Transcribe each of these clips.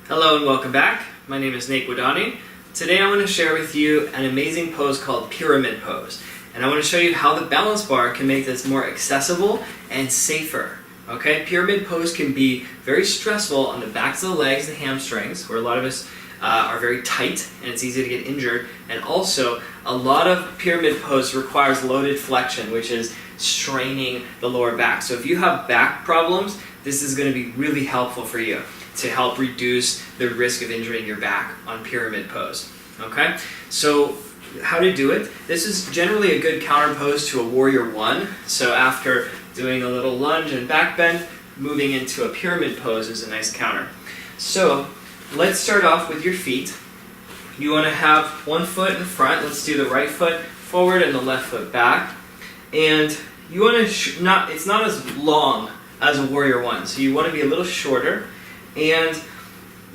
Hello and welcome back. My name is Nate Wadani. Today I want to share with you an amazing pose called pyramid pose. And I want to show you how the balance bar can make this more accessible and safer. Okay, pyramid pose can be very stressful on the backs of the legs, the hamstrings, where a lot of us are very tight and it's easy to get injured. And also, a lot of pyramid pose requires loaded flexion, which is straining the lower back. So if you have back problems, this is going to be really helpful for you to help reduce the risk of injuring your back on pyramid pose. Okay, so how to do it? This is generally a good counter pose to a warrior one. So after doing a little lunge and back bend, moving into a pyramid pose is a nice counter. So let's start off with your feet. You want to have one foot in front. Let's do the right foot forward and the left foot back. And you want to it's not as long as a warrior one, so you want to be a little shorter. And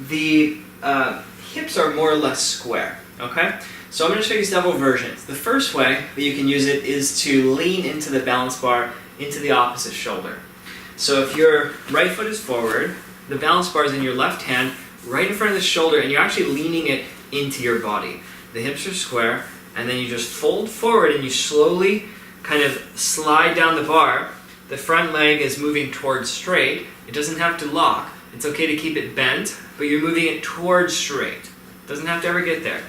the hips are more or less square, okay? So I'm going to show you several versions. The first way that you can use it is to lean into the balance bar into the opposite shoulder. So if your right foot is forward, the balance bar is in your left hand, right in front of the shoulder, and you're actually leaning it into your body. The hips are square, and then you just fold forward and you slowly kind of slide down the bar. The front leg is moving towards straight. It doesn't have to lock. It's okay to keep it bent, but you're moving it towards straight. It doesn't have to ever get there.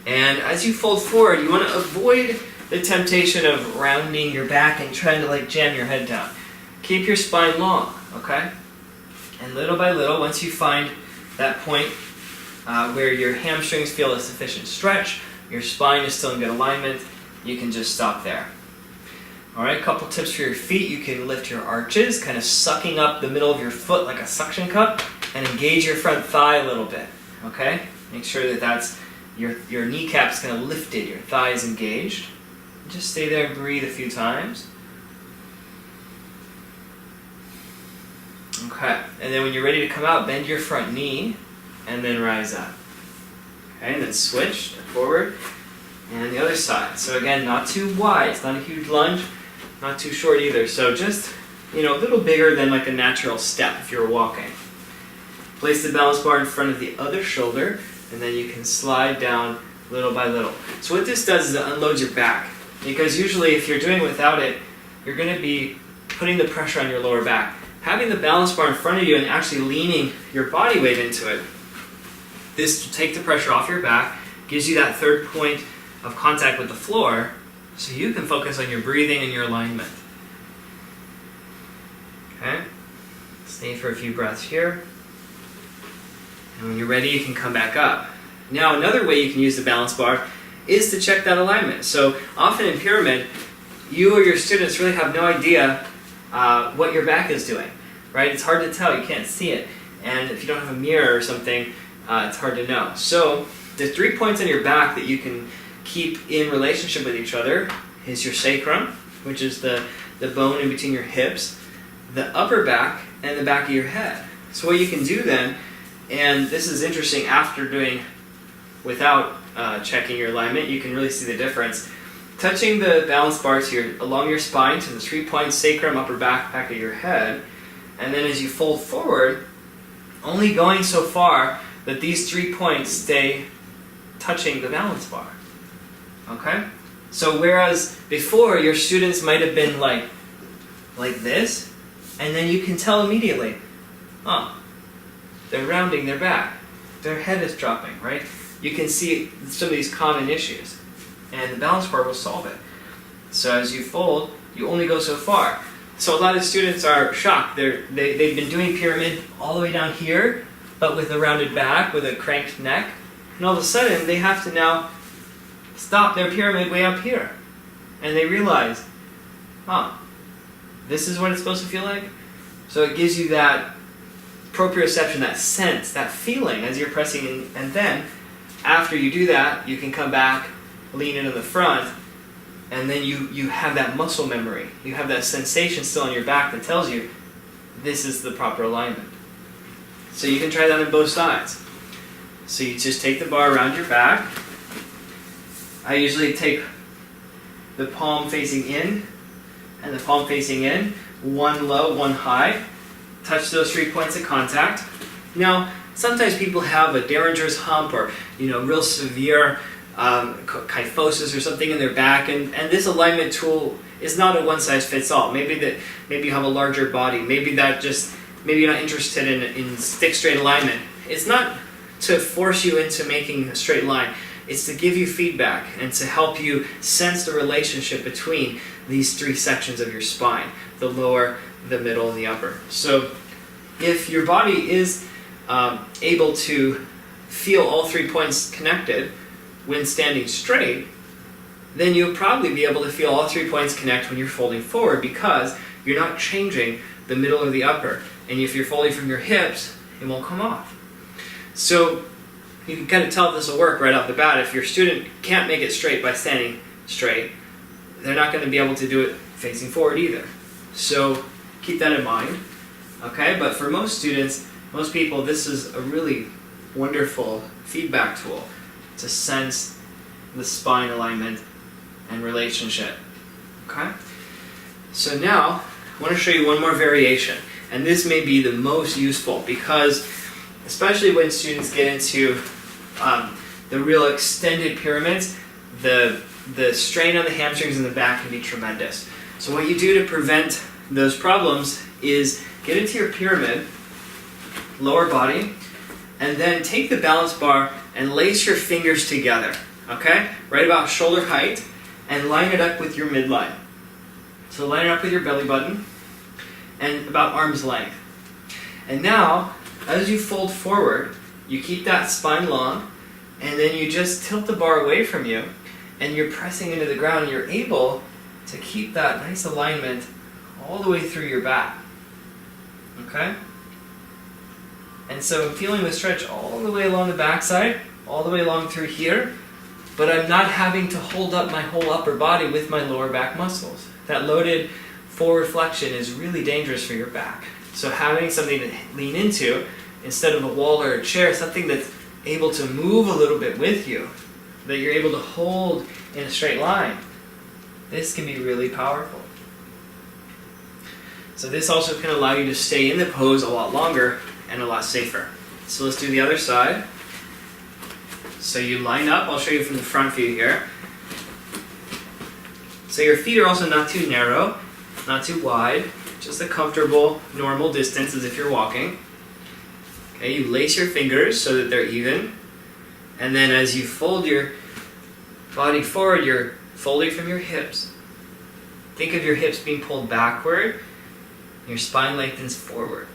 And as you fold forward, you want to avoid the temptation of rounding your back and trying to jam your head down. Keep your spine long, okay? And little by little, once you find that point where your hamstrings feel a sufficient stretch, your spine is still in good alignment, you can just stop there. Alright, a couple tips for your feet. You can lift your arches, kind of sucking up the middle of your foot like a suction cup, and engage your front thigh a little bit, okay? Make sure that that's your kneecap's kind of lifted, your thigh is engaged. Just stay there and breathe a few times. Okay, and then when you're ready to come out, bend your front knee, and then rise up. Okay, and then switch, step forward, and the other side. So again, not too wide, it's not a huge lunge, not too short either. So just, a little bigger than like a natural step if you're walking. Place the balance bar in front of the other shoulder, and then you can slide down little by little. So what this does is it unloads your back. Because usually if you're doing it without it, you're going to be putting the pressure on your lower back. Having the balance bar in front of you and actually leaning your body weight into it, this will take the pressure off your back, gives you that third point of contact with the floor, so you can focus on your breathing and your alignment. Okay? Stay for a few breaths here. And when you're ready, you can come back up. Now, another way you can use the balance bar is to check that alignment. So often in pyramid, you or your students really have no idea what your back is doing, right? It's hard to tell, you can't see it. And if you don't have a mirror or something, it's hard to know. So the 3 points on your back that you can keep in relationship with each other is your sacrum, which is the bone in between your hips, the upper back, and the back of your head. So what you can do then, and this is interesting after doing without checking your alignment, you can really see the difference. Touching the balance bar along your spine to the 3 points, sacrum, upper back, back of your head, and then as you fold forward, only going so far that these 3 points stay touching the balance bar. Okay? So whereas before your students might have been like this, and then you can tell immediately, they're rounding their back, their head is dropping, right? You can see some of these common issues, and the balance bar will solve it. So as you fold, you only go so far. So a lot of students are shocked. They've been doing pyramid all the way down here, but with a rounded back, with a cranked neck, and all of a sudden they have to now stop their pyramid way up here. And they realize, this is what it's supposed to feel like? So it gives you that proprioception, that sense, that feeling as you're pressing in, and then after you do that, you can come back, lean into the front, and then you have that muscle memory. You have that sensation still on your back that tells you this is the proper alignment. So you can try that on both sides. So you just take the bar around your back. I usually take the palm facing in and the palm facing in, one low, one high. Touch those 3 points of contact. Now, sometimes people have a Derringer's hump or real severe kyphosis or something in their back, and this alignment tool is not a one-size-fits-all. Maybe you have a larger body. Maybe you're not interested in stick straight alignment. It's not to force you into making a straight line. It's to give you feedback and to help you sense the relationship between these three sections of your spine: the lower, the middle, and the upper. So if your body is able to feel all 3 points connected when standing straight, then you'll probably be able to feel all 3 points connect when you're folding forward, because you're not changing the middle or the upper. And if you're folding from your hips, it won't come off. So you can kind of tell if this will work right off the bat. If your student can't make it straight by standing straight, they're not going to be able to do it facing forward either. So keep that in mind. Okay, but for most students, most people, this is a really wonderful feedback tool to sense the spine alignment and relationship. Okay? So now, I want to show you one more variation. And this may be the most useful, because especially when students get into the real extended pyramids, the strain on the hamstrings and the back can be tremendous. So what you do to prevent those problems is get into your pyramid, lower body, and then take the balance bar and lace your fingers together, okay? Right about shoulder height, and line it up with your midline. So line it up with your belly button and about arm's length. And now, as you fold forward, you keep that spine long, and then you just tilt the bar away from you, and you're pressing into the ground, and you're able to keep that nice alignment all the way through your back. Okay? And so I'm feeling the stretch all the way along the backside, all the way along through here, but I'm not having to hold up my whole upper body with my lower back muscles. That loaded forward flexion is really dangerous for your back. So having something to lean into instead of a wall or a chair, something that's able to move a little bit with you, that you're able to hold in a straight line, this can be really powerful. So this also can allow you to stay in the pose a lot longer and a lot safer. So let's do the other side. So you line up, I'll show you from the front view here. So your feet are also not too narrow, not too wide, just a comfortable, normal distance as if you're walking. Okay, you lace your fingers so that they're even. And then as you fold your body forward, you're folding from your hips. Think of your hips being pulled backward, your spine lengthens forward.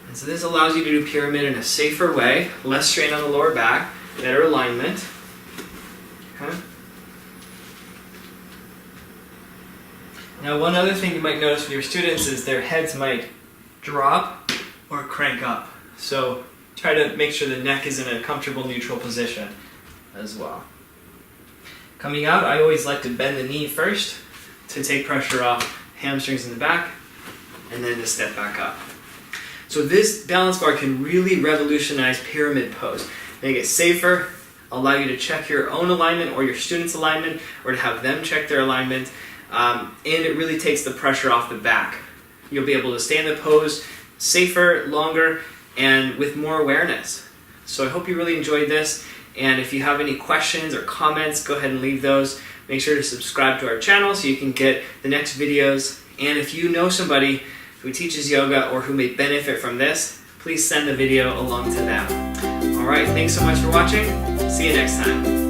And so this allows you to do pyramid in a safer way, less strain on the lower back, better alignment. Okay. Now one other thing you might notice with your students is their heads might drop or crank up. So try to make sure the neck is in a comfortable neutral position as well. Coming out, I always like to bend the knee first to take pressure off hamstrings in the back, and then to step back up. So this balance bar can really revolutionize pyramid pose. Make it safer, allow you to check your own alignment or your student's alignment, or to have them check their alignment, and it really takes the pressure off the back. You'll be able to stay in the pose safer, longer, and with more awareness. So I hope you really enjoyed this, and if you have any questions or comments, go ahead and leave those. Make sure to subscribe to our channel so you can get the next videos, and if you know somebody who teaches yoga or who may benefit from this, please send the video along to them. Alright, thanks so much for watching. See you next time.